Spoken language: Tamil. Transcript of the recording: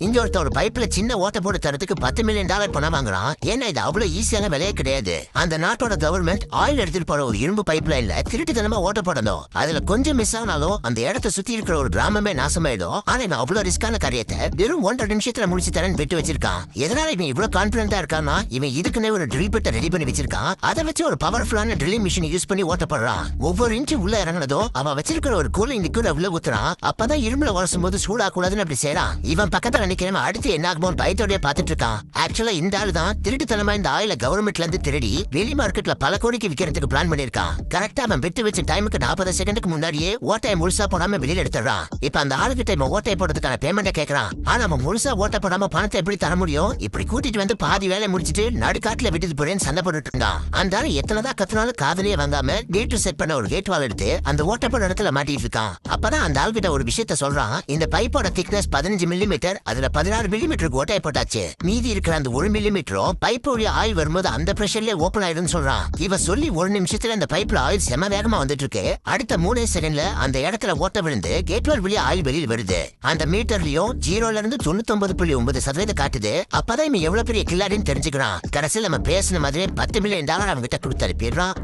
இங்க ஒருத்த ஒரு பைப்ல சின்ன ஓட்ட போட்டு தரத்துக்கு $10 மில்லியன் பணம் வாங்குறான். ஏன்னா இது அவ்வளவு ஈஸியான விலையே கிடையாது. அந்த நாட்டோட கவர்மெண்ட் ஆயில் எடுத்துட்டு போற ஒரு இரும்பு பைப் லைன்ல திருட்டுத்தனமா ஓட்ட போடணும். அதுல கொஞ்சம் மிஸ் ஆனாலும் அந்த இடத்தை சுத்தி இருக்கிற ஒரு கிராமமே நாசமாயிடும். ஆனா இவன் அவ்வளவு ரிஸ்கான காரியத்தை வெறும் 1.5 நிமிஷத்துல முடிச்சு தரேன்னு விட்டு வச்சிருக்கான். எதனால இவன் இவ்வளவு கான்பிடண்டா இருக்கான்னா, இவன் இதுக்குன்னே ஒரு ட்ரில் பிட்ட ரெடி பண்ணி வச்சிருக்கான். அதை வச்சு ஒரு பவர்ஃபுல்லான ட்ரில்லிங் மிஷின் யூஸ் பண்ணி ஓட்ட போடுறான். ஒவ்வொரு இன்ச்சு உள்ள இறங்கினதும் அவன் வச்சிருக்கிற ஒரு கூலிங் லிக்விட் உள்ள ஊத்துறான். அப்பதான் இரும்புல உரசும் போது சூடா கூடாதுன்னு அப்படி செய்யறான். இவன் பக்கத்துல நிக்கிறவன் அடுத்து என்ன ஆகுமோன்னு பயத்தோடய பாத்துட்டு இருக்கான். ஆக்சுவலா இந்த ஆளு தான் திருட்டுத்தனமா இந்த ஆயில கவர்மெண்ட்ல இருந்து திருடி வெளி மார்க்கெட்ல பல கோடிக்கு விக்கிறதுக்கு பிளான் பண்ணிருக்கான். கரெக்டா அவன் விட்டு வச்ச டைமுக்கு 40 செகண்டுக்கு முன்னாடியே ஓட்டையை முழுசா போடாம வெளியில எடுத்துறான். இப்ப அந்த ஆளுகிட்ட இவன் ஓட்டையை போடுறதுக்கான பேமெண்ட்டை கேட்கறான். ஆனா அவன் முழுசா ஓட்ட போடாம பணத்தை எப்படி தர முடியும்? இப்படி கூட்டிட்டு வந்து பாதி வேலை முடிச்சிட்டு நடுக்காட்டுல விட்டுட்டு போறேன்னு சண்டை போட்டுட்டு இருந்தான். அந்த ஆளு எத்தனைதான் கத்தினாலும் காதலியே வாங்காம கேட் செட் பண்ண ஒரு கேட் வால் எடுத்து அந்த ஓட்ட போட இடத்துல மாட்டிட்டு இருக்கான். அப்பதான் அந்த ஆள்கிட்ட ஒரு விஷயத்த சொல்றான். இந்த பைப்போட திக்னஸ் 15 மில்லிமீட்டர், அதுல 16 மில்லிமீட்டருக்கு ஓட்டையை போட்டாச்சு. மீதி இருக்கிற அந்த 1 மில்லிமீட்டரும் பைப் வழியா ஆயில் வரும்போது அந்த பிரஷர்லயே ஓபன் ஆயிடும்னு சொல்றான். இவ சொல்லி 1 நிமிஷத்துல அந்த பைப்ல ஆயில் செம வேகமா வந்துட்டு இருக்கு. அடுத்த 3 செகண்ட்ல அந்த இடத்துல ஓட்ட விழுந்து கேட்வால் வழியா ஆயில் வெளியில் வருது. அந்த மீட்டர்லயும் 0ல இருந்து 99.9% காட்டுது. அப்பதான் இவன் எவ்வளவு பெரிய கில்லாடின்னு தெரிஞ்சுக்கிறான். கடைசியில் நம்ம பேசின மாதிரி $10 மில்லியன் அவங்க கிட்ட கொடுத்து அனுப்பிடுறான்.